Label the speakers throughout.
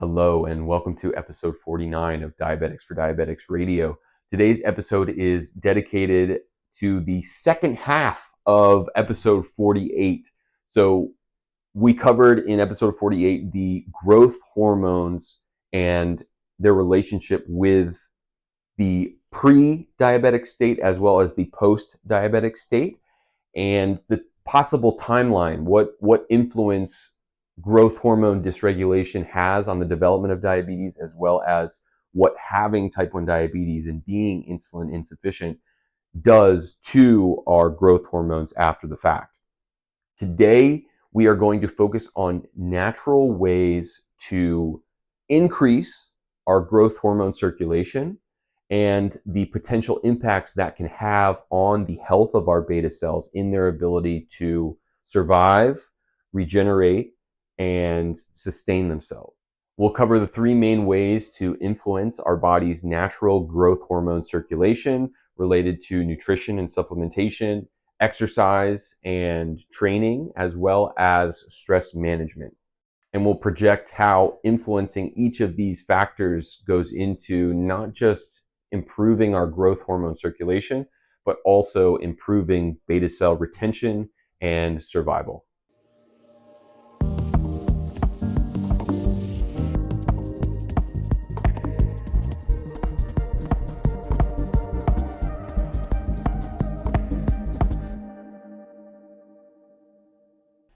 Speaker 1: Hello, and welcome to episode 49 of Diabetics for Diabetics Radio. Today's episode is dedicated to the second half of episode 48. So, we covered in episode 48 the growth hormones and their relationship with the pre-diabetic state as well as the post-diabetic state and the possible timeline, what influence growth hormone dysregulation has on the development of diabetes, as well as what having type 1 diabetes and being insulin insufficient does to our growth hormones after the fact. Today, we are going to focus on natural ways to increase our growth hormone circulation and the potential impacts that can have on the health of our beta cells in their ability to survive, regenerate, and sustain themselves. We'll cover the three main ways to influence our body's natural growth hormone circulation related to nutrition and supplementation, exercise and training, as well as stress management. And we'll project how influencing each of these factors goes into not just improving our growth hormone circulation, but also improving beta cell retention and survival.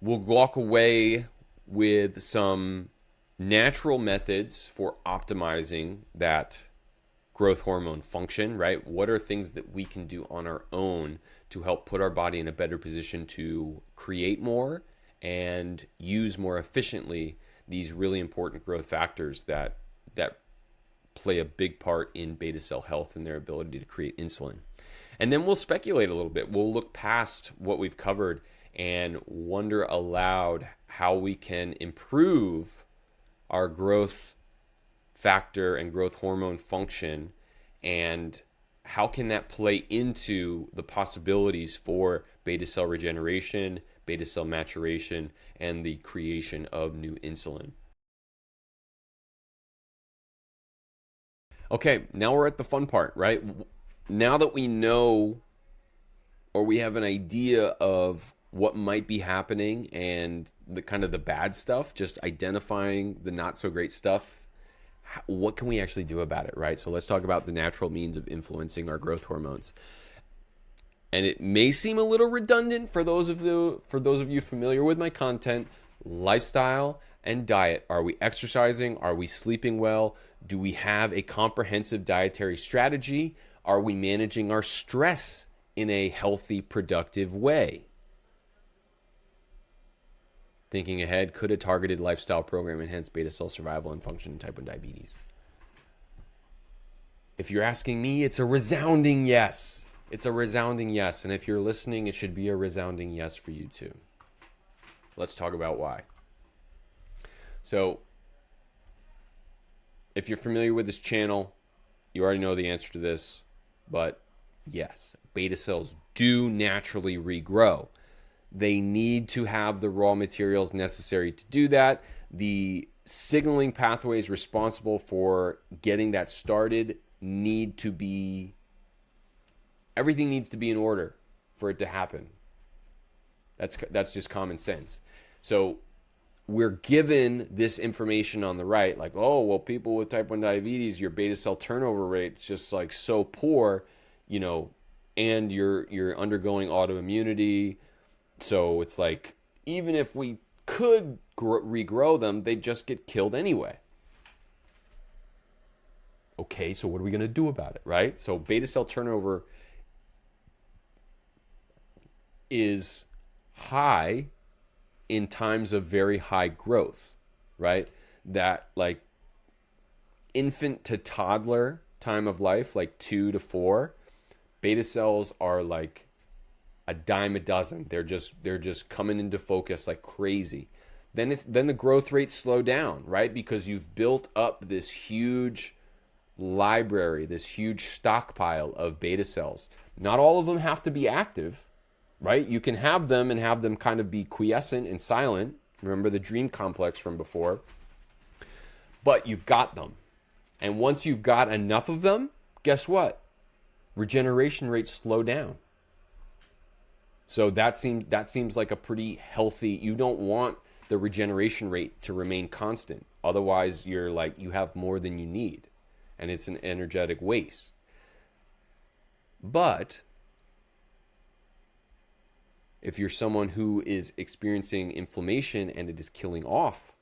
Speaker 1: We'll walk away with some natural methods for optimizing that growth hormone function, right? What are things that we can do on our own to help put our body in a better position to create more and use more efficiently these really important growth factors that play a big part in beta cell health and their ability to create insulin. And then we'll speculate a little bit. We'll look past what we've covered and wonder aloud how we can improve our growth factor and growth hormone function, and how can that play into the possibilities for beta cell regeneration, beta cell maturation, and the creation of new insulin. Okay, now we're at the fun part, right? Now that we know, or we have an idea of what might be happening and the kind of the bad stuff, just identifying the not so great stuff, what can we actually do about it, right? So let's talk about the natural means of influencing our growth hormones. And it may seem a little redundant for those of you familiar with my content. Lifestyle and diet. Are we exercising? Are we sleeping well? Do we have a comprehensive dietary strategy? Are we managing our stress in a healthy, productive way? Thinking ahead, could a targeted lifestyle program enhance beta cell survival and function in type 1 diabetes? If you're asking me, it's a resounding yes. It's a resounding yes. And if you're listening, it should be a resounding yes for you too. Let's talk about why. So, if you're familiar with this channel, you already know the answer to this. But yes, beta cells do naturally regrow. They need to have the raw materials necessary to do that. The signaling pathways responsible for getting that started everything needs to be in order for it to happen. That's just common sense. So we're given this information on the right, like, oh, well, people with type 1 diabetes, your beta cell turnover rate is just like so poor, and you're undergoing autoimmunity. So it's like, even if we could regrow them, they just get killed anyway. Okay, so what are we going to do about it, right? So beta cell turnover is high in times of very high growth, right? That like infant to toddler time of life, like 2 to 4, beta cells are like a dime a dozen. They're just coming into focus like crazy. Then the growth rates slow down, right? Because you've built up this huge library, this huge stockpile of beta cells. Not all of them have to be active, right? You can have them and have them kind of be quiescent and silent. Remember the dream complex from before. but you've got them. And once you've got enough of them, guess what? Regeneration rates slow down. So that seems like a pretty healthy. You don't want the regeneration rate to remain constant. Otherwise, you're like, you have more than you need, and it's an energetic waste. But if you're someone who is experiencing inflammation and it is killing off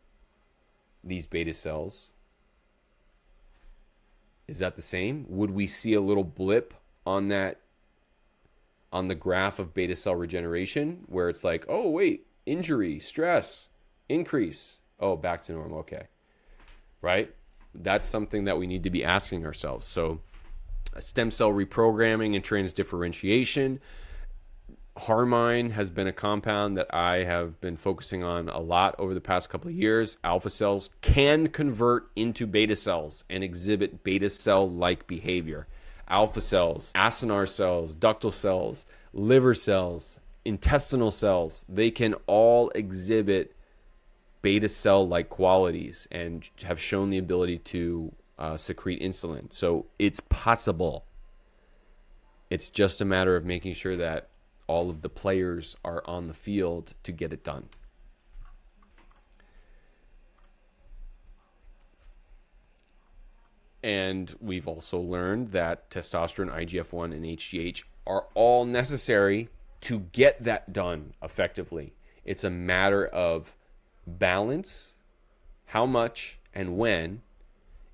Speaker 1: these beta cells, is that the same? Would we see a little blip on the graph of beta cell regeneration where it's like, oh, wait, injury, stress, increase. Oh, back to normal. Okay. Right? That's something that we need to be asking ourselves. So stem cell reprogramming and transdifferentiation. Hormone has been a compound that I have been focusing on a lot over the past couple of years. Alpha cells can convert into beta cells and exhibit beta cell-like behavior. Alpha cells, acinar cells, ductal cells, liver cells, intestinal cells, they can all exhibit beta cell-like qualities and have shown the ability to secrete insulin. So it's possible. It's just a matter of making sure that all of the players are on the field to get it done. And we've also learned that testosterone, IGF-1, and HGH are all necessary to get that done effectively. It's a matter of balance, how much and when,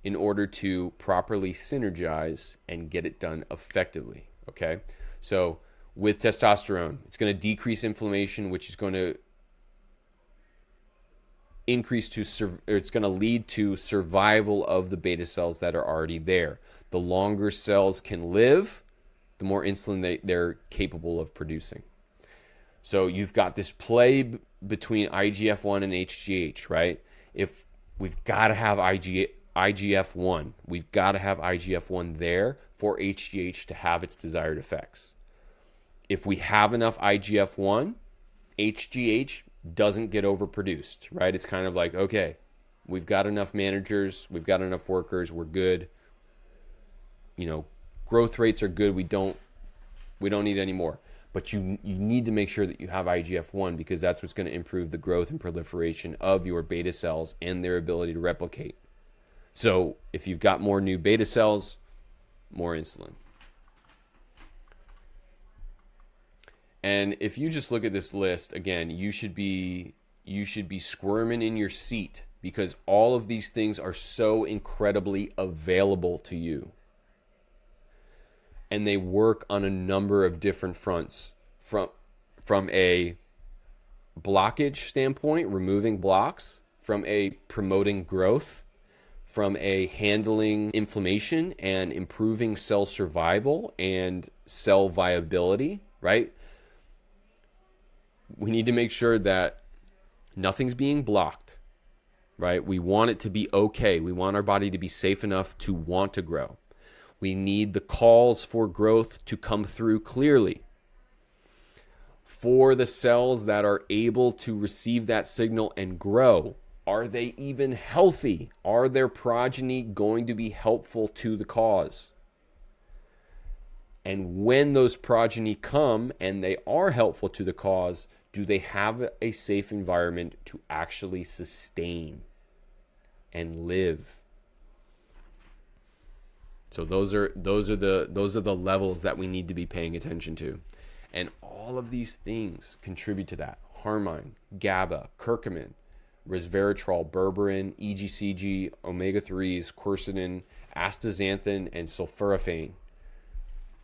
Speaker 1: in order to properly synergize and get it done effectively. Okay? So with testosterone, it's going to decrease inflammation, which is going to it's going to lead to survival of the beta cells that are already there. The longer cells can live, the more insulin they're capable of producing. So you've got this play between IGF-1 and HGH, right? If we've got to have IGF-1, we've got to have IGF-1 there for HGH to have its desired effects. If we have enough IGF-1, HGH doesn't get overproduced, right? It's kind of like, okay, we've got enough managers, we've got enough workers, we're good. You know, growth rates are good. We don't need any more. But you need to make sure that you have IGF-1 because that's what's going to improve the growth and proliferation of your beta cells and their ability to replicate. So if you've got more new beta cells, more insulin. And if you just look at this list, again, you should be squirming in your seat because all of these things are so incredibly available to you. And they work on a number of different fronts. From a blockage standpoint, removing blocks, from a promoting growth, from a handling inflammation and improving cell survival and cell viability, right? We need to make sure that nothing's being blocked, right? We want it to be okay. We want our body to be safe enough to want to grow. We need the calls for growth to come through clearly. For the cells that are able to receive that signal and grow, are they even healthy? Are their progeny going to be helpful to the cause? And when those progeny come and they are helpful to the cause, do they have a safe environment to actually sustain and live? So those are the levels that we need to be paying attention to. And all of these things contribute to that. Hormone, GABA, curcumin, resveratrol, berberine, EGCG, omega-3s, quercetin, astaxanthin, and sulforaphane.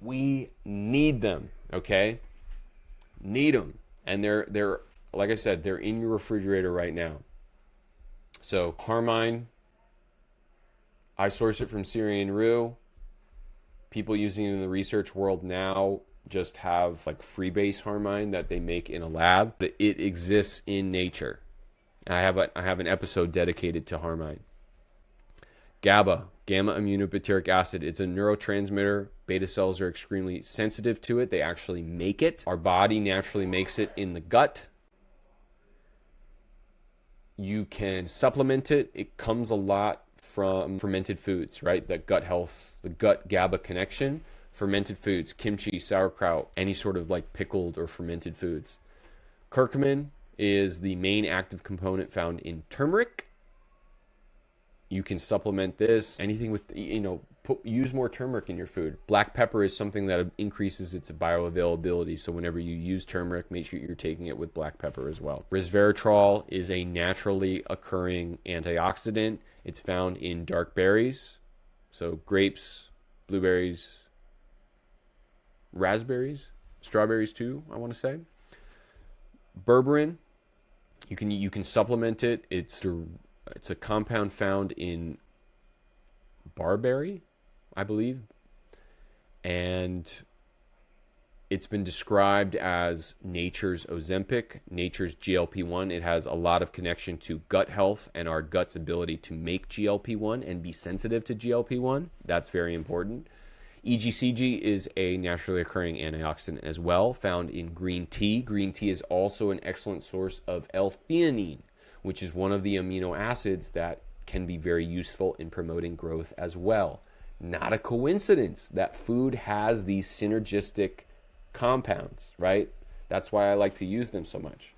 Speaker 1: We need them, okay? Need them. And they're like I said, they're in your refrigerator right now. So Hormone, I source it from Syrian Rue. People using it in the research world now just have like freebase Hormone that they make in a lab. But it exists in nature. I have an episode dedicated to Hormone. GABA, gamma aminobutyric acid. It's a neurotransmitter. Beta cells are extremely sensitive to it. They actually make it. Our body naturally makes it in the gut. You can supplement it. It comes a lot from fermented foods, right? The gut health, the gut GABA connection, fermented foods, kimchi, sauerkraut, any sort of like pickled or fermented foods. Curcumin is the main active component found in turmeric. You can supplement this, anything with, use more turmeric in your food. Black pepper is something that increases its bioavailability. So whenever you use turmeric, make sure you're taking it with black pepper as well. Resveratrol is a naturally occurring antioxidant. It's found in dark berries. So grapes, blueberries, raspberries, strawberries too, I want to say. Berberine, you can supplement it. It's a compound found in barberry, I believe, and it's been described as nature's Ozempic, nature's GLP-1. It has a lot of connection to gut health and our gut's ability to make GLP-1 and be sensitive to GLP-1. That's very important. EGCG is a naturally occurring antioxidant as well, found in green tea. Green tea is also an excellent source of L-theanine, which is one of the amino acids that can be very useful in promoting growth as well. Not a coincidence that food has these synergistic compounds, right? That's why I like to use them so much.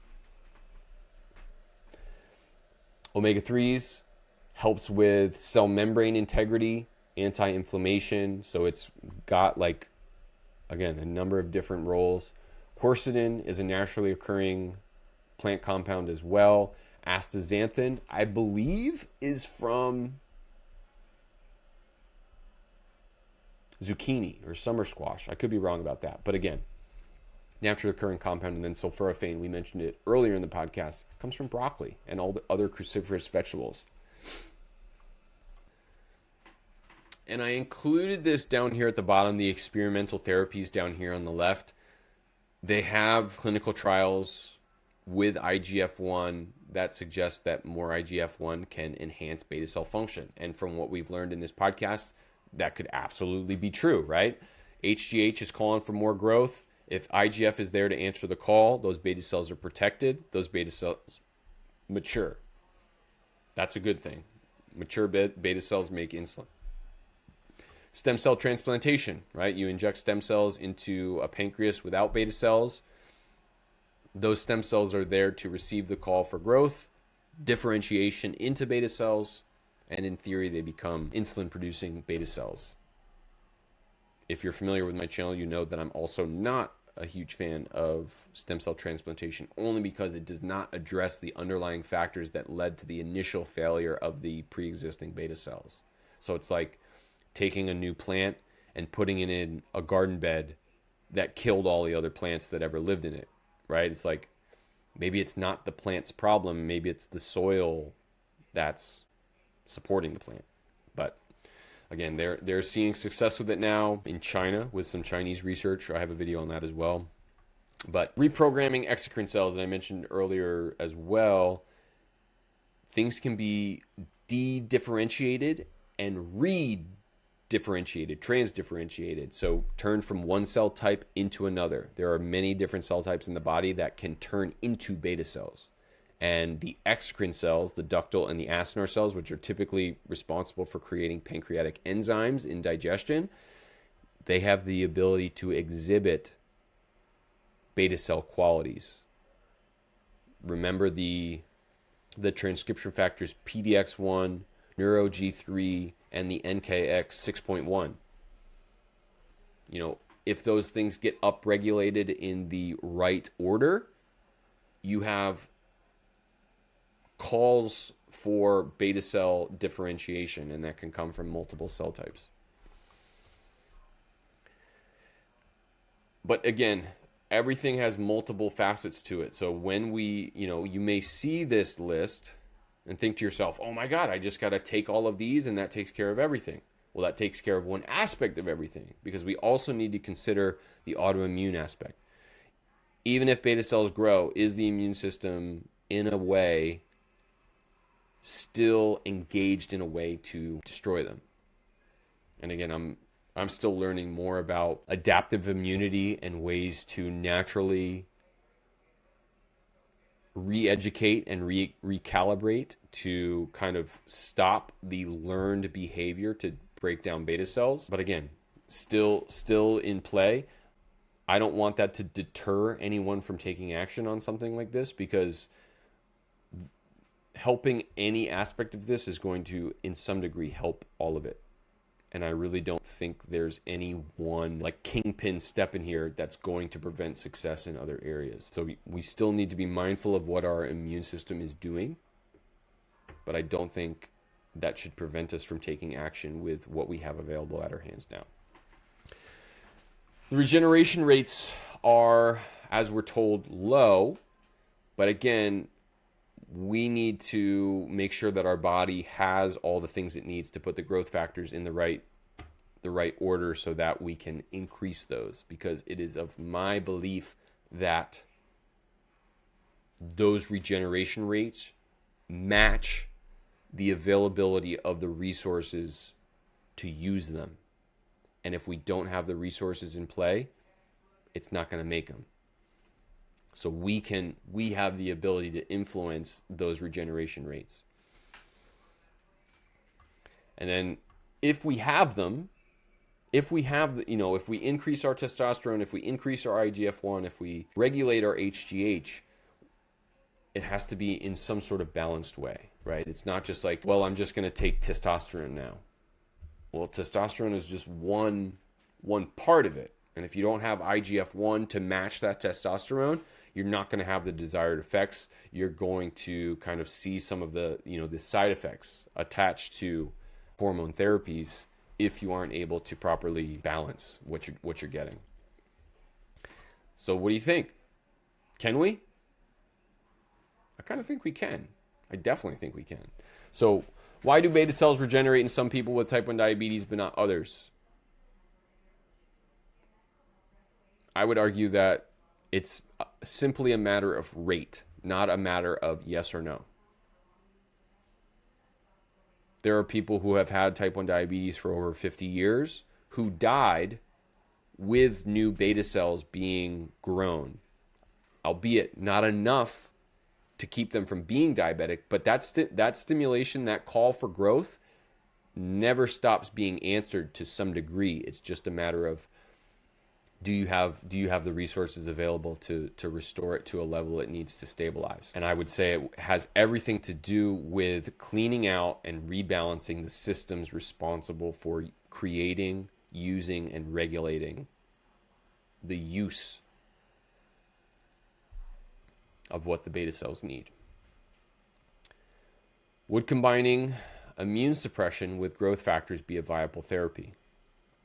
Speaker 1: Omega-3s helps with cell membrane integrity, anti-inflammation. So it's got, like, again, a number of different roles. Quercetin is a naturally occurring plant compound as well. Astaxanthin, I believe, is from zucchini or summer squash. I could be wrong about that. But again, naturally occurring compound. And then sulforaphane, we mentioned it earlier in the podcast, comes from broccoli and all the other cruciferous vegetables. And I included this down here at the bottom, the experimental therapies down here on the left. They have clinical trials with IGF-1 that suggest that more IGF-1 can enhance beta cell function. And from what we've learned in this podcast, that could absolutely be true, right? HGH is calling for more growth. If IGF is there to answer the call, those beta cells are protected. Those beta cells mature. That's a good thing. Mature beta cells make insulin. Stem cell transplantation, right? You inject stem cells into a pancreas without beta cells. Those stem cells are there to receive the call for growth, differentiation into beta cells, and in theory, they become insulin-producing beta cells. If you're familiar with my channel, you know that I'm also not a huge fan of stem cell transplantation, only because it does not address the underlying factors that led to the initial failure of the pre-existing beta cells. So it's like taking a new plant and putting it in a garden bed that killed all the other plants that ever lived in it, right? It's like, maybe it's not the plant's problem, maybe it's the soil that's supporting the plant. But again, they're seeing success with it now in China with some Chinese research. I have a video on that as well. But reprogramming exocrine cells that I mentioned earlier as well, things can be de-differentiated and re-differentiated, transdifferentiated. So turn from one cell type into another. There are many different cell types in the body that can turn into beta cells. And the exocrine cells, the ductal and the acinar cells, which are typically responsible for creating pancreatic enzymes in digestion, they have the ability to exhibit beta cell qualities. Remember the transcription factors PDX1, NeuroG3, and the NKX 6.1. You know, if those things get upregulated in the right order, you have calls for beta cell differentiation, and that can come from multiple cell types. But again, everything has multiple facets to it. So when you may see this list and think to yourself, oh my God, I just got to take all of these and that takes care of everything. Well, that takes care of one aspect of everything, because we also need to consider the autoimmune aspect. Even if beta cells grow, is the immune system in a way still engaged in a way to destroy them? And again, I'm still learning more about adaptive immunity and ways to naturally re-educate and recalibrate to kind of stop the learned behavior to break down beta cells. But again, still in play. I don't want that to deter anyone from taking action on something like this, because helping any aspect of this is going to, in some degree, help all of it. And I really don't think there's any one like kingpin step in here that's going to prevent success in other areas. So we still need to be mindful of what our immune system is doing, but I don't think that should prevent us from taking action with what we have available at our hands now. The regeneration rates are, as we're told, low, but again, we need to make sure that our body has all the things it needs to put the growth factors in the right order so that we can increase those, because it is of my belief that those regeneration rates match the availability of the resources to use them. And if we don't have the resources in play, it's not going to make them. So we have the ability to influence those regeneration rates. And then if we have them, if we increase our testosterone, if we increase our IGF-1, if we regulate our HGH, it has to be in some sort of balanced way, right? It's not just like, well, I'm just going to take testosterone now. Well, testosterone is just one part of it. And if you don't have IGF-1 to match that testosterone, you're not going to have the desired effects. You're going to kind of see some of the side effects attached to hormone therapies if you aren't able to properly balance what you're getting. So what do you think? Can we? I kind of think we can. I definitely think we can. So why do beta cells regenerate in some people with type 1 diabetes but not others? I would argue that it's simply a matter of rate, not a matter of yes or no. There are people who have had type 1 diabetes for over 50 years who died with new beta cells being grown, albeit not enough to keep them from being diabetic, but that stimulation, that call for growth never stops being answered to some degree. It's just a matter of do you have the resources available to restore it to a level it needs to stabilize? And I would say it has everything to do with cleaning out and rebalancing the systems responsible for creating, using, and regulating the use of what the beta cells need. Would combining immune suppression with growth factors be a viable therapy?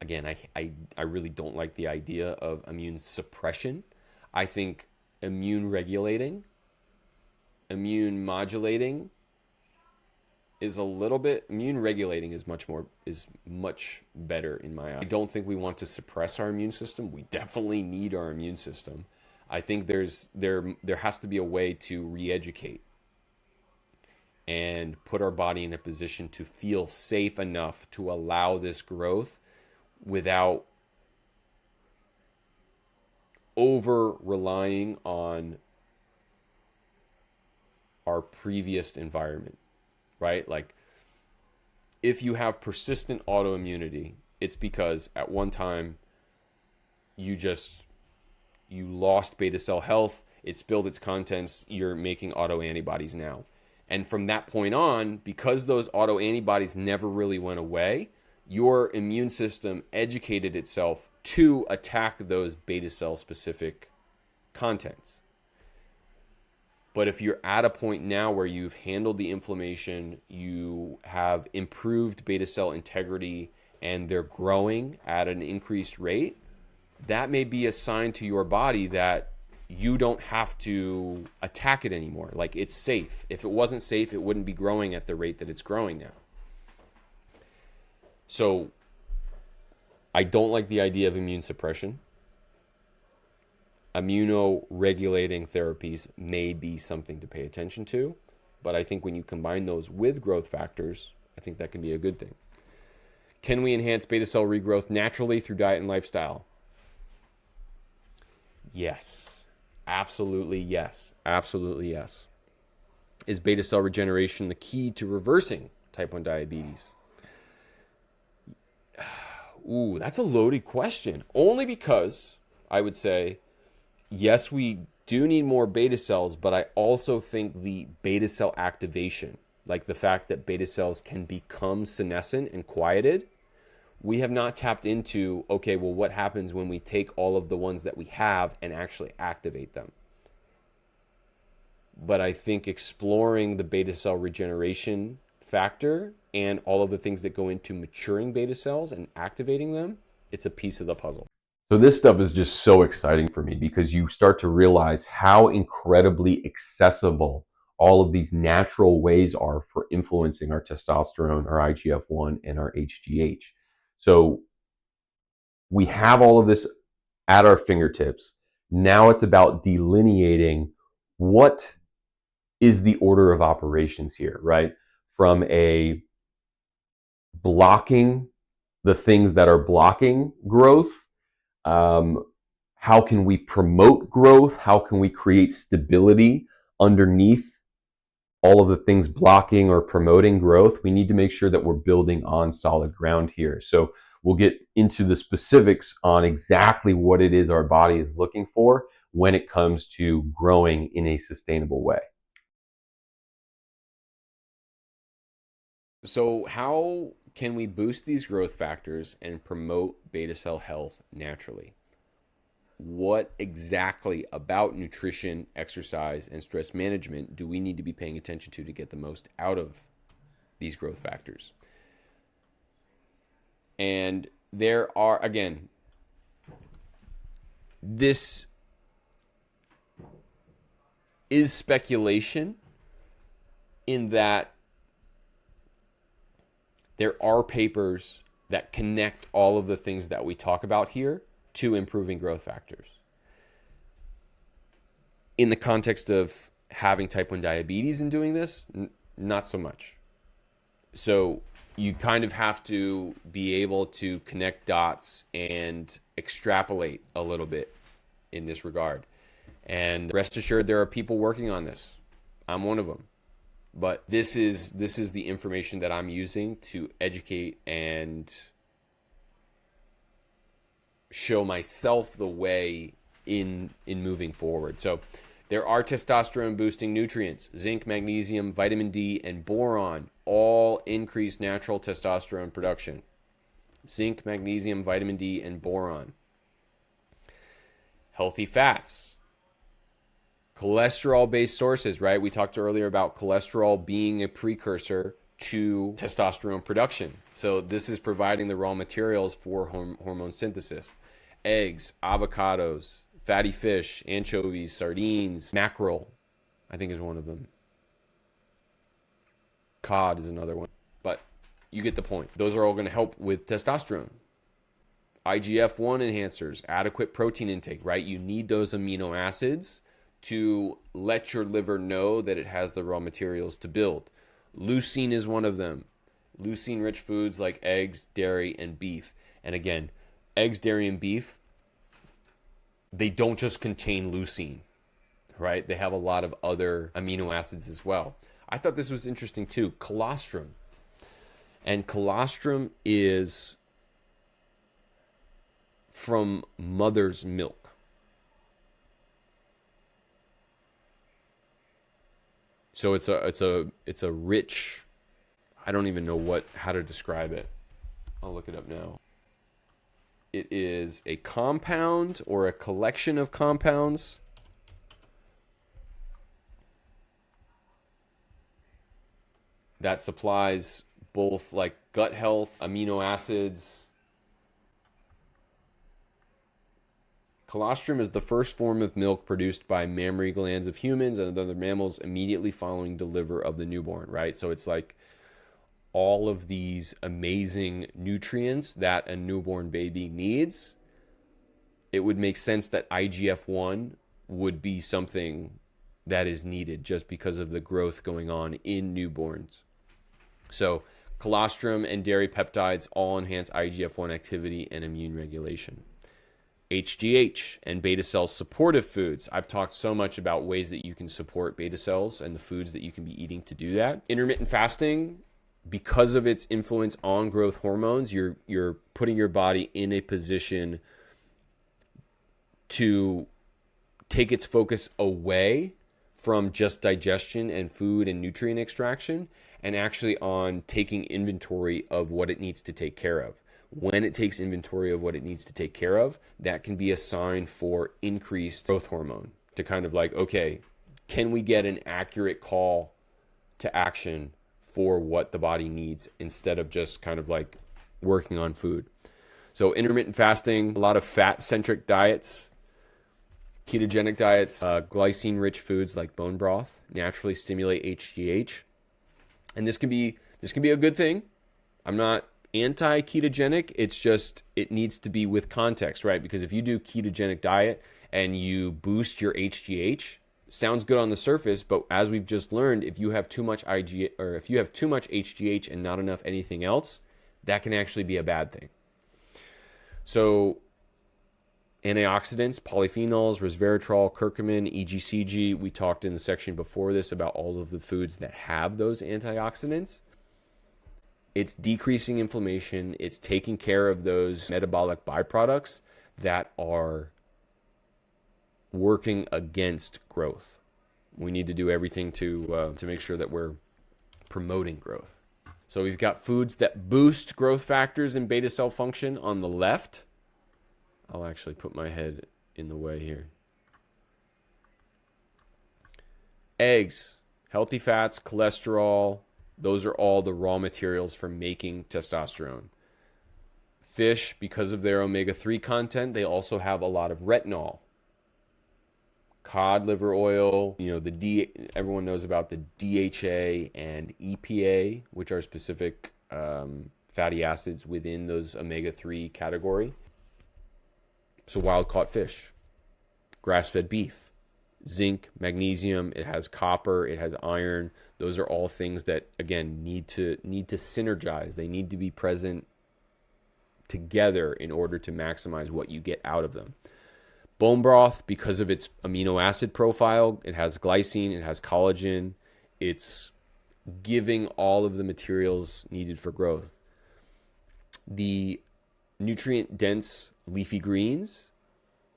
Speaker 1: Again, I really don't like the idea of immune suppression. I think immune regulating, immune modulating immune regulating is much better in my eye. I don't think we want to suppress our immune system. We definitely need our immune system. I think there has to be a way to re-educate and put our body in a position to feel safe enough to allow this growth without over relying on our previous environment, right? Like if you have persistent autoimmunity, it's because at one time you lost beta cell health, it spilled its contents, you're making autoantibodies now. And from that point on, because those autoantibodies never really went away, your immune system educated itself to attack those beta cell specific contents. But if you're at a point now where you've handled the inflammation, you have improved beta cell integrity, and they're growing at an increased rate, that may be a sign to your body that you don't have to attack it anymore. Like it's safe. If it wasn't safe, it wouldn't be growing at the rate that it's growing now. So I don't like the idea of immune suppression. Immunoregulating therapies may be something to pay attention to, but I think when you combine those with growth factors, I think that can be a good thing. Can we enhance beta cell regrowth naturally through diet and lifestyle? Yes. Absolutely yes. Absolutely yes. is beta cell regeneration the key to reversing type 1 diabetes? Ooh, that's a loaded question. Only because I would say, yes, we do need more beta cells, but I also think the beta cell activation, like the fact that beta cells can become senescent and quieted, we have not tapped into, okay, well, what happens when we take all of the ones that we have and actually activate them? But I think exploring the beta cell regeneration factor and all of the things that go into maturing beta cells and activating them, it's a piece of the puzzle. So this stuff is just so exciting for me because you start to realize how incredibly accessible all of these natural ways are for influencing our testosterone, our IGF-1, and our HGH. So we have all of this at our fingertips. Now it's about delineating what is the order of operations here, right? From a blocking the things that are blocking growth, how can we promote growth? How can we create stability underneath all of the things blocking or promoting growth? We need to make sure that we're building on solid ground here. So we'll get into the specifics on exactly what it is our body is looking for when it comes to growing in a sustainable way. So how can we boost these growth factors and promote beta cell health naturally? What exactly about nutrition, exercise, and stress management do we need to be paying attention to get the most out of these growth factors? And there are, again, this is speculation in that there are papers that connect all of the things that we talk about here to improving growth factors. In the context of having type 1 diabetes and doing this, not so much. So you kind of have to be able to connect dots and extrapolate a little bit in this regard. And rest assured, there are people working on this. I'm one of them. But this is the information that I'm using to educate and show myself the way in moving forward. So there are testosterone boosting nutrients: zinc, magnesium, vitamin D, and boron all increase natural testosterone production. Zinc, magnesium, vitamin D, and boron. Healthy fats. Cholesterol-based sources, right? We talked earlier about cholesterol being a precursor to testosterone production. So this is providing the raw materials for hormone synthesis. Eggs, avocados, fatty fish, anchovies, sardines, mackerel, I think is one of them. Cod is another one. But you get the point. Those are all going to help with testosterone. IGF-1 enhancers, adequate protein intake, right? You need those amino acids to let your liver know that it has the raw materials to build. Leucine is one of them. Leucine-rich foods like eggs, dairy, and beef. And again, eggs, dairy, and beef, they don't just contain leucine, right? They have a lot of other amino acids as well. I thought this was interesting too. Colostrum. And colostrum is from mother's milk. So it's a rich, I don't even know how to describe it. I'll look it up now. It is a compound or a collection of compounds that supplies both like gut health, amino acids. Colostrum is the first form of milk produced by mammary glands of humans and other mammals immediately following delivery of the newborn, right? So it's like all of these amazing nutrients that a newborn baby needs. It would make sense that IGF-1 would be something that is needed just because of the growth going on in newborns. So colostrum and dairy peptides all enhance IGF-1 activity and immune regulation. HGH and beta cell supportive foods. I've talked so much about ways that you can support beta cells and the foods that you can be eating to do that. Intermittent fasting, because of its influence on growth hormones, you're putting your body in a position to take its focus away from just digestion and food and nutrient extraction, and actually on taking inventory of what it needs to take care of. When it takes inventory of what it needs to take care of, that can be a sign for increased growth hormone, to kind of like, okay, can we get an accurate call to action for what the body needs instead of just kind of like working on food. So intermittent fasting, a lot of fat-centric diets, ketogenic diets, glycine-rich foods like bone broth naturally stimulate HGH. And this can be a good thing. I'm not anti-ketogenic. It's just, it needs to be with context, right? Because if you do ketogenic diet and you boost your HGH, sounds good on the surface, but as we've just learned, if you have too much if you have too much HGH and not enough anything else, that can actually be a bad thing. So antioxidants, polyphenols, resveratrol, curcumin, EGCG, we talked in the section before this about all of the foods that have those antioxidants. It's decreasing inflammation. It's taking care of those metabolic byproducts that are working against growth. We need to do everything to make sure that we're promoting growth. So we've got foods that boost growth factors and beta cell function on the left. I'll actually put my head in the way here. Eggs, healthy fats, cholesterol, those are all the raw materials for making testosterone. Fish, because of their omega-3 content, they also have a lot of retinol. Cod liver oil, everyone knows about the DHA and EPA, which are specific fatty acids within those omega-3 category. So wild-caught fish, grass-fed beef, zinc, magnesium, it has copper, it has iron. Those are all things that, again, need to synergize. They need to be present together in order to maximize what you get out of them. Bone broth, because of its amino acid profile, it has glycine, it has collagen, it's giving all of the materials needed for growth. The nutrient-dense leafy greens,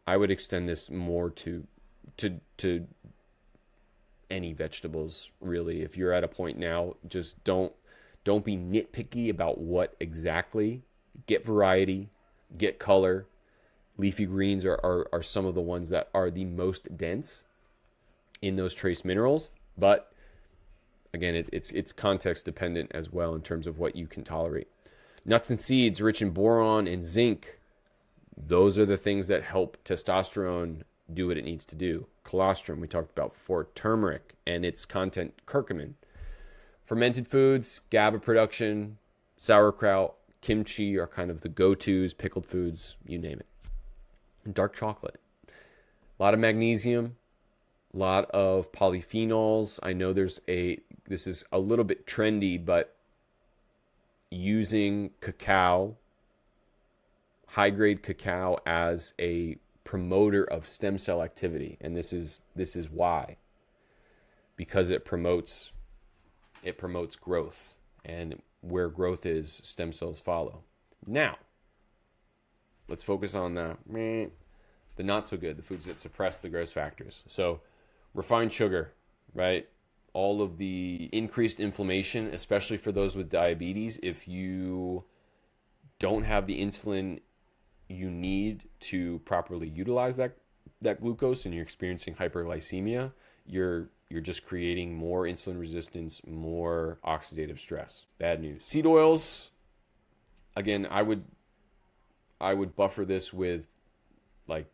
Speaker 1: I would extend this more to any vegetables, really. If you're at a point now, just don't be nitpicky about what exactly. Get variety, get color. Leafy greens are some of the ones that are the most dense in those trace minerals, but again, it's context dependent as well in terms of what you can tolerate. Nuts and seeds rich in boron and zinc, those are the things that help testosterone do what it needs to do. Colostrum, we talked about before. Turmeric and its content, curcumin. Fermented foods, GABA production, sauerkraut, kimchi are kind of the go-tos, pickled foods, you name it. And dark chocolate. A lot of magnesium, a lot of polyphenols. I know this is a little bit trendy, but using cacao, high-grade cacao as a promoter of stem cell activity. And this is why. Because it promotes growth. And where growth is, stem cells follow. Now, let's focus on the not so good, the foods that suppress the growth factors. So refined sugar, right? All of the increased inflammation, especially for those with diabetes, if you don't have the insulin you need to properly utilize that glucose and you're experiencing hyperglycemia, you're just creating more insulin resistance, more oxidative stress. Bad news. Seed oils, again, I would buffer this with like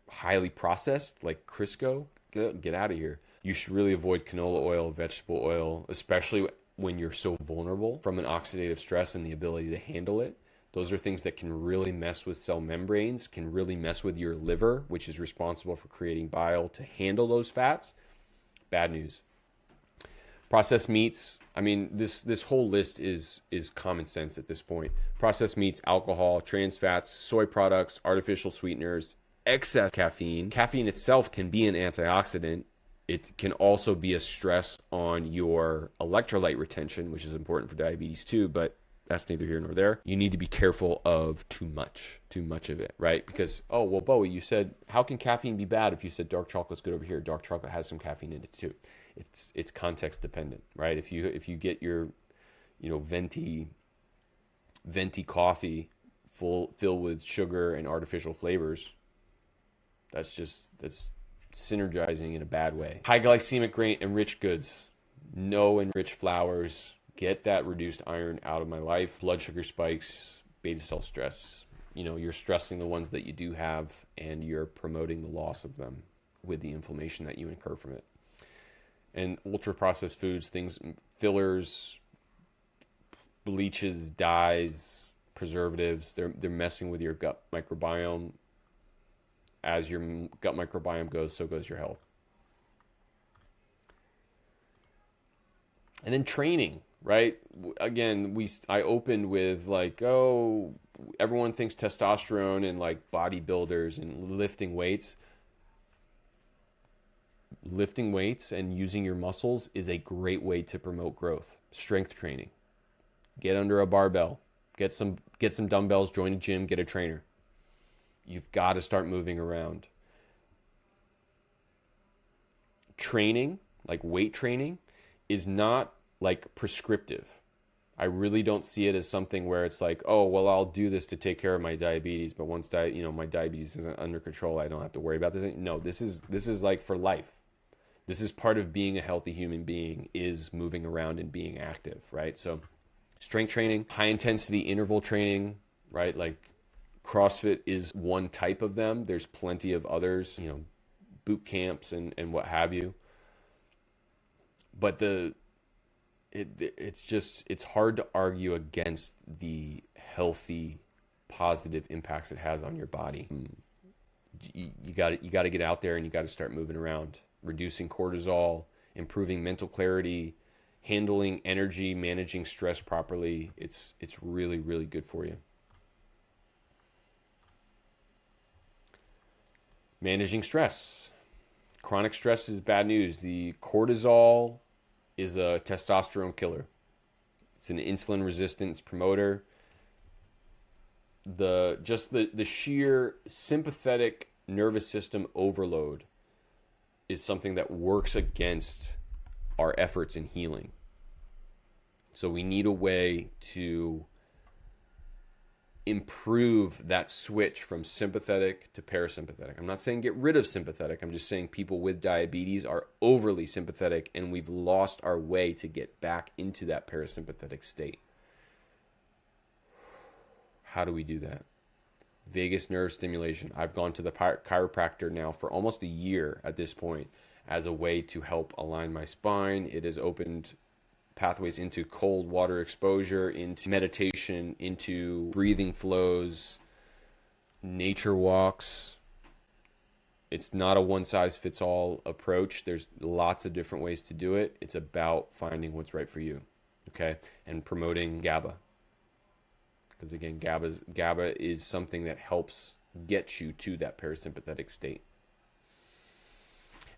Speaker 1: highly processed, like Crisco. Get out of here. You should really avoid canola oil, vegetable oil, especially when you're so vulnerable from an oxidative stress and the ability to handle it. Those are things that can really mess with cell membranes, can really mess with your liver, which is responsible for creating bile to handle those fats. Bad news. Processed meats. I mean, this whole list is common sense at this point. Processed meats, alcohol, trans fats, soy products, artificial sweeteners, excess caffeine. Caffeine itself can be an antioxidant. It can also be a stress on your electrolyte retention, which is important for diabetes too, but that's neither here nor there. You need to be careful of too much of it, right? Because, oh, well, Bowie, you said, how can caffeine be bad if you said dark chocolate's good over here? Dark chocolate has some caffeine in it too. It's context dependent, right? If you get your, venti coffee filled with sugar and artificial flavors, that's synergizing in a bad way. High glycemic grain enriched goods, no enriched flours. Get that reduced iron out of my life. Blood sugar spikes, beta cell stress. You're stressing the ones that you do have, and you're promoting the loss of them with the inflammation that you incur from it. And ultra processed foods, things, fillers, bleaches, dyes, preservatives, they're messing with your gut microbiome. As your gut microbiome goes, so goes your health. And then training, right? Again, I opened with like, oh, everyone thinks testosterone and like bodybuilders and lifting weights. Lifting weights and using your muscles is a great way to promote growth. Strength training. Get under a barbell. Get some dumbbells, join a gym, get a trainer. You've got to start moving around. Training, like weight training, is not like prescriptive. I really don't see it as something where it's like, oh, well, I'll do this to take care of my diabetes, but once my diabetes is under control, I don't have to worry about this. No, this is like for life. This is part of being a healthy human being, is moving around and being active, right? So strength training, high intensity interval training, right? Like CrossFit is one type of them. There's plenty of others, boot camps and what have you. But it's hard to argue against the healthy, positive impacts it has on your body. You got to get out there and you got to start moving around, reducing cortisol, improving mental clarity, handling energy, managing stress properly. It's really, really good for you. Managing stress. Chronic stress is bad news. The cortisol is a testosterone killer. It's an insulin resistance promoter. The sheer sympathetic nervous system overload is something that works against our efforts in healing. So we need a way to improve that switch from sympathetic to parasympathetic. I'm not saying get rid of sympathetic. I'm just saying people with diabetes are overly sympathetic, and we've lost our way to get back into that parasympathetic state. How do we do that? Vagus nerve stimulation. I've gone to the chiropractor now for almost a year at this point as a way to help align my spine. It has opened pathways into cold water exposure, into meditation, into breathing flows, nature walks. It's not a one-size-fits-all approach. There's lots of different ways to do it. It's about finding what's right for you, okay? And promoting GABA. Because again, GABA is something that helps get you to that parasympathetic state.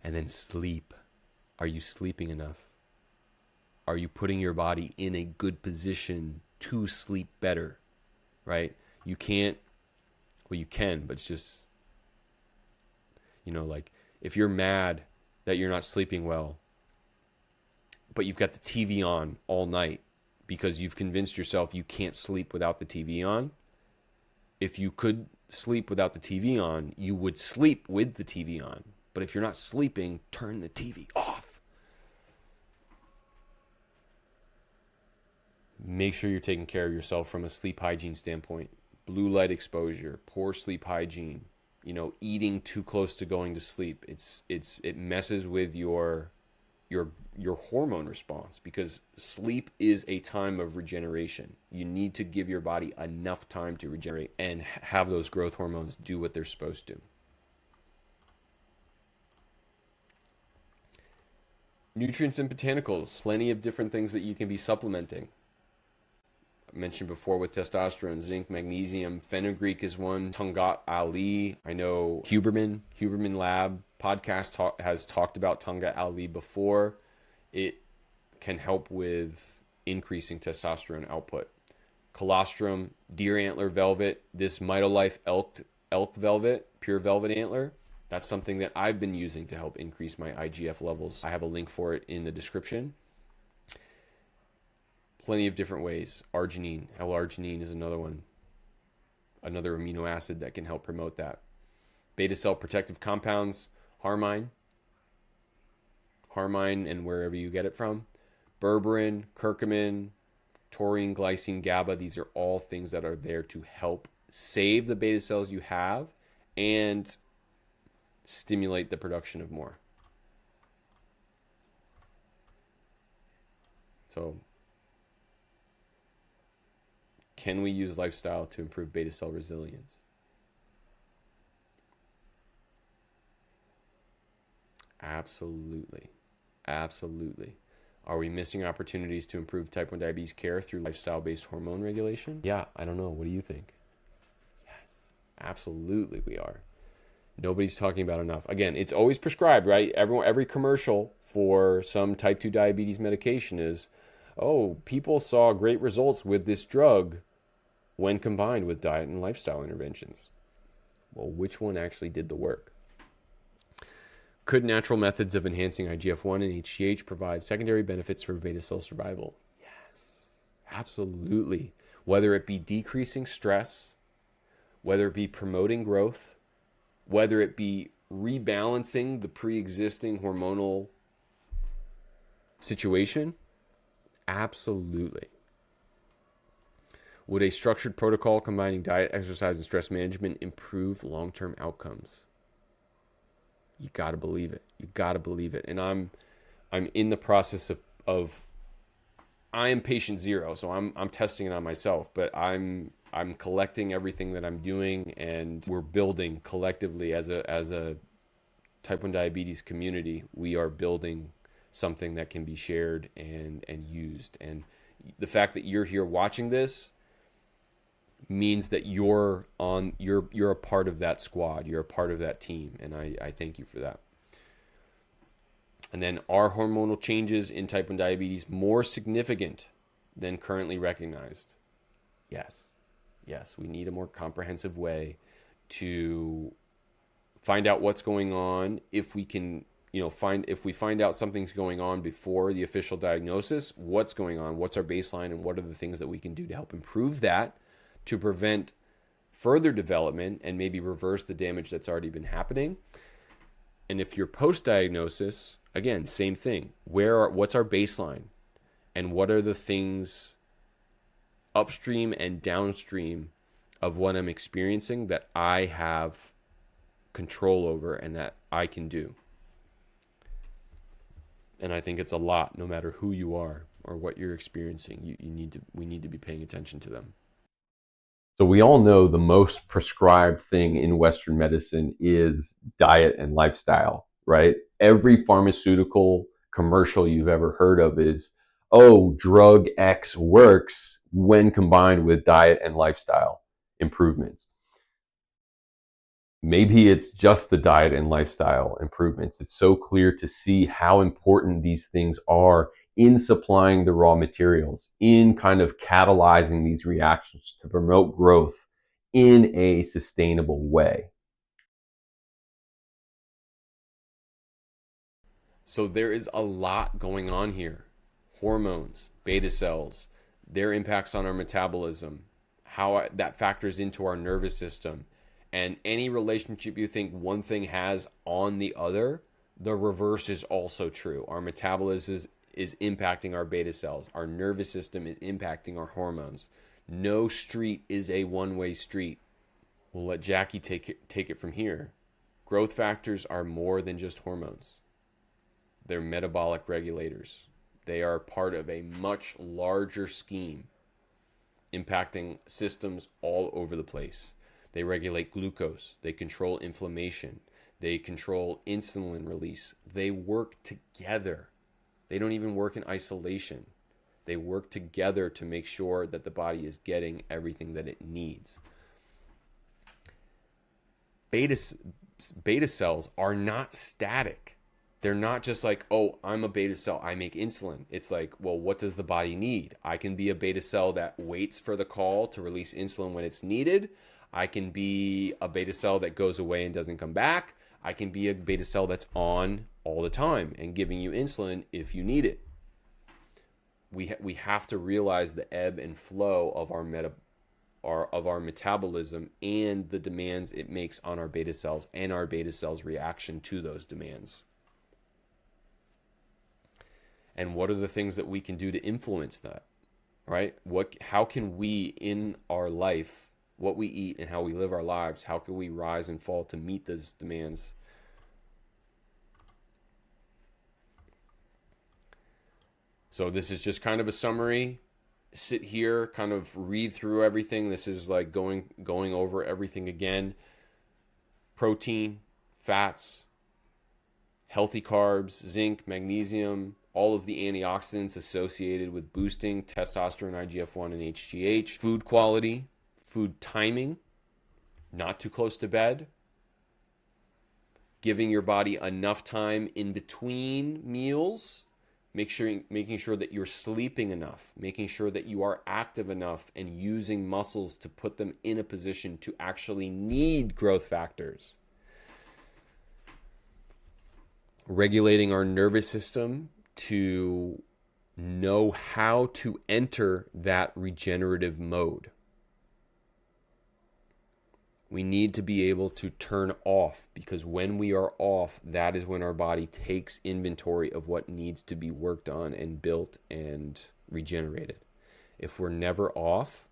Speaker 1: And then sleep. Are you sleeping enough? Are you putting your body in a good position to sleep better, right? You can, but it's just, like if you're mad that you're not sleeping well, but you've got the TV on all night because you've convinced yourself you can't sleep without the TV on. If you could sleep without the TV on, you would sleep with the TV on. But if you're not sleeping, turn the TV off. Make sure you're taking care of yourself from a sleep hygiene standpoint. Blue light exposure, poor sleep hygiene, eating too close to going to sleep. It messes with your hormone response, because sleep is a time of regeneration. You need to give your body enough time to regenerate and have those growth hormones do what they're supposed to. Nutrients and botanicals, plenty of different things that you can be supplementing. I mentioned before with testosterone, zinc, magnesium, fenugreek is one, Tungat Ali. I know Huberman Lab podcast has talked about Tungat Ali before. It can help with increasing testosterone output. Colostrum, deer antler velvet, this Mitolife elk velvet, pure velvet antler. That's something that I've been using to help increase my IGF levels. I have a link for it in the description. Plenty of different ways. Arginine, L-arginine is another one. Another amino acid that can help promote that. Beta cell protective compounds, Harmine and wherever you get it from. Berberin, curcumin, taurine, glycine, GABA. These are all things that are there to help save the beta cells you have and stimulate the production of more. So, can we use lifestyle to improve beta cell resilience? Absolutely. Absolutely. Are we missing opportunities to improve type 1 diabetes care through lifestyle-based hormone regulation? Yeah, I don't know. What do you think? Yes, absolutely we are. Nobody's talking about enough. Again, it's always prescribed, right? Every commercial for some type 2 diabetes medication is, oh, people saw great results with this drug when combined with diet and lifestyle interventions. Well, which one actually did the work? Could natural methods of enhancing IGF-1 and HGH provide secondary benefits for beta cell survival? Yes, absolutely. Whether it be decreasing stress, whether it be promoting growth, whether it be rebalancing the pre-existing hormonal situation, absolutely. Would a structured protocol combining diet, exercise, and stress management improve long-term outcomes? You got to believe it. You got to believe it. And I'm in the process of I am patient zero, so I'm testing it on myself, but I'm collecting everything that I'm doing, and we're building collectively as a type 1 diabetes community. We are building something that can be shared and used. And the fact that you're here watching this means that you're a part of that squad. You're a part of that team, and I thank you for that. And then, are hormonal changes in type 1 diabetes more significant than currently recognized? Yes. Yes, we need a more comprehensive way to find out what's going on. If we can, if we find out something's going on before the official diagnosis, what's going on, what's our baseline, and what are the things that we can do to help improve that, to prevent further development and maybe reverse the damage that's already been happening. And if you're post-diagnosis, again, same thing. What's our baseline? And what are the things upstream and downstream of what I'm experiencing that I have control over and that I can do? And I think it's a lot, no matter who you are or what you're experiencing. We need to be paying attention to them. So we all know the most prescribed thing in Western medicine is diet and lifestyle, right? Every pharmaceutical commercial you've ever heard of is, oh, drug X works when combined with diet and lifestyle improvements. Maybe it's just the diet and lifestyle improvements. It's so clear to see how important these things are in supplying the raw materials, in kind of catalyzing these reactions to promote growth in a sustainable way. So there is a lot going on here. Hormones, beta cells, their impacts on our metabolism, how that factors into our nervous system, and any relationship you think one thing has on the other, the reverse is also true. Our metabolism is impacting our beta cells. Our nervous system is impacting our hormones. No street is a one-way street. We'll let Jackie take it from here. Growth factors are more than just hormones. They're metabolic regulators. They are part of a much larger scheme impacting systems all over the place. They regulate glucose. They control inflammation. They control insulin release. They work together. They don't even work in isolation. They work together to make sure that the body is getting everything that it needs. Beta cells are not static. They're not just like, oh, I'm a beta cell, I make insulin. It's like, well, what does the body need? I can be a beta cell that waits for the call to release insulin when it's needed. I can be a beta cell that goes away and doesn't come back. I can be a beta cell that's on all the time and giving you insulin if you need it. We have to realize the ebb and flow of our metabolism and the demands it makes on our beta cells and our beta cells' reaction to those demands. And what are the things that we can do to influence that, right? How can we in our life, what we eat and how we live our lives, how can we rise and fall to meet those demands? So this is just kind of a summary. Sit here, kind of read through everything. This is like going over everything again. Protein, fats, healthy carbs, zinc, magnesium, all of the antioxidants associated with boosting testosterone, IGF-1 and HGH. Food quality, food timing, not too close to bed. Giving your body enough time in between meals. Making sure that you're sleeping enough, making sure that you are active enough and using muscles to put them in a position to actually need growth factors. Regulating our nervous system to know how to enter that regenerative mode. We need to be able to turn off, because when we are off, that is when our body takes inventory of what needs to be worked on and built and regenerated. If we're never off,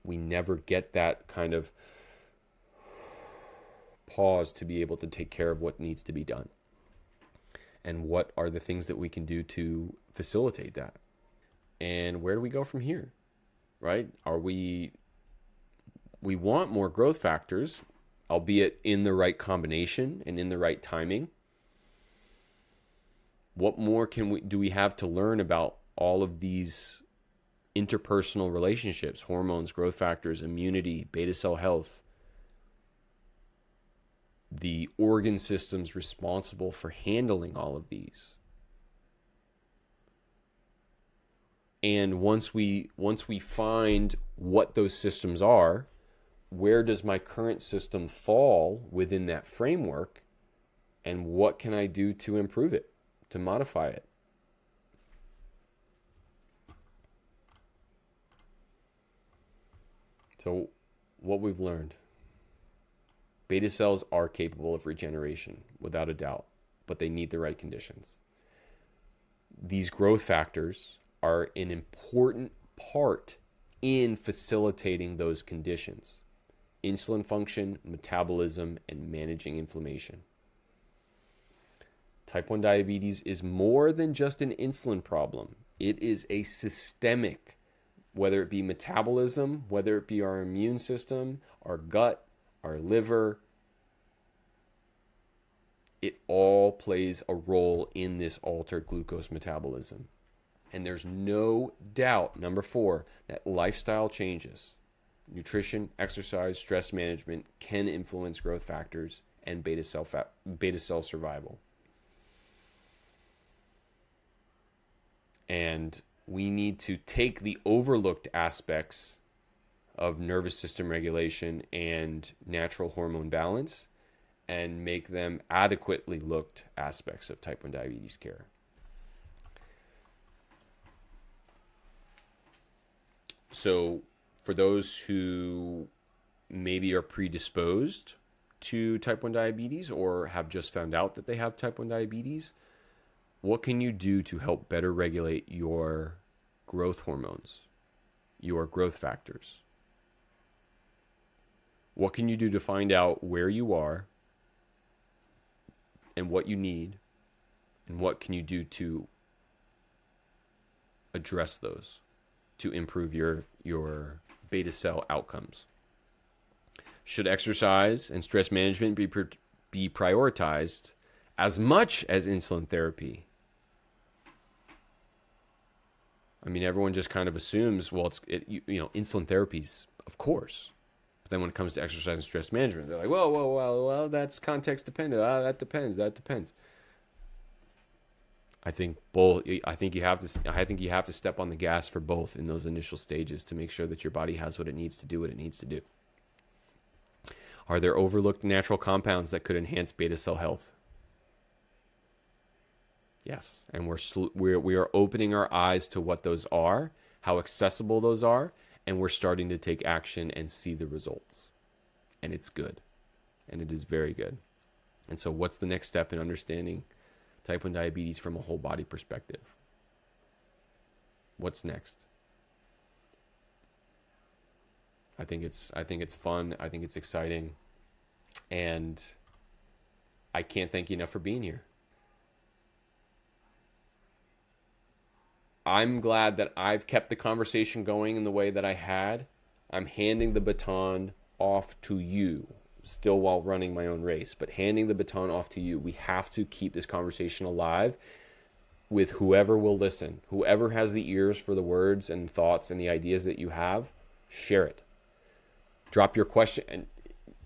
Speaker 1: we never get that kind of pause to be able to take care of what needs to be done. And what are the things that we can do to facilitate that? And where do we go from here, right? We want more growth factors, albeit in the right combination and in the right timing. What more do we have to learn about all of these interpersonal relationships, hormones, growth factors, immunity, beta cell health, the organ systems responsible for handling all of these? And once we find what those systems are, where does my current system fall within that framework, and what can I do to improve it, to modify it? So what we've learned, beta cells are capable of regeneration without a doubt, but they need the right conditions. These growth factors are an important part in facilitating those conditions. Insulin function, metabolism, and managing inflammation. Type 1 diabetes is more than just an insulin problem. It is a systemic, whether it be metabolism, whether it be our immune system, our gut, our liver. It all plays a role in this altered glucose metabolism. And there's no doubt, number 4, that lifestyle changes, nutrition, exercise, stress management can influence growth factors and beta cell survival. And we need to take the overlooked aspects of nervous system regulation and natural hormone balance and make them adequately looked aspects of type 1 diabetes care. So for those who maybe are predisposed to type 1 diabetes or have just found out that they have type 1 diabetes, what can you do to help better regulate your growth hormones, your growth factors? What can you do to find out where you are and what you need, and what can you do to address those to improve your beta cell outcomes? Should exercise and stress management be prioritized as much as insulin therapy? I mean, everyone just kind of assumes, well, insulin therapies, of course. But then when it comes to exercise and stress management, they're like, well, that's context dependent. That depends. I think you have to step on the gas for both in those initial stages to make sure that your body has what it needs to do what it needs to do. Are there overlooked natural compounds that could enhance beta cell health? Yes, and we are opening our eyes to what those are, how accessible those are, and we're starting to take action and see the results. And it's good. And it is very good. And so what's the next step in understanding type 1 diabetes from a whole body perspective? What's next? I think it's fun. I think it's exciting. And I can't thank you enough for being here. I'm glad that I've kept the conversation going in the way that I had. I'm handing the baton off to you, still while running my own race, but handing the baton off to you. We have to keep this conversation alive with whoever will listen. Whoever has the ears for the words and thoughts and the ideas that you have, share it. Drop your question.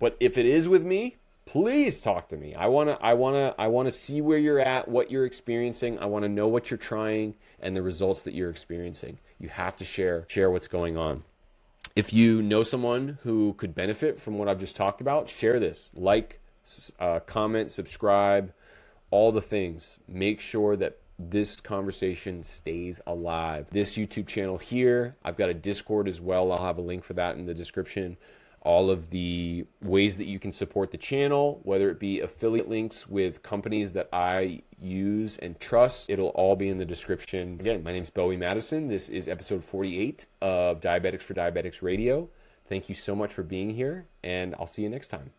Speaker 1: But if it is with me, please talk to me. I want to see where you're at, what you're experiencing. I want to know what you're trying and the results that you're experiencing. You have to share what's going on. If you know someone who could benefit from what I've just talked about, share this. Like, comment, subscribe, all the things. Make sure that this conversation stays alive. This YouTube channel here, I've got a Discord as well. I'll have a link for that in the description. All of the ways that you can support the channel, whether it be affiliate links with companies that I use and trust, it'll all be in the description. Again, my name's Bowie Madison. This is episode 48 of Diabetics for Diabetics Radio. Thank you so much for being here, and I'll see you next time.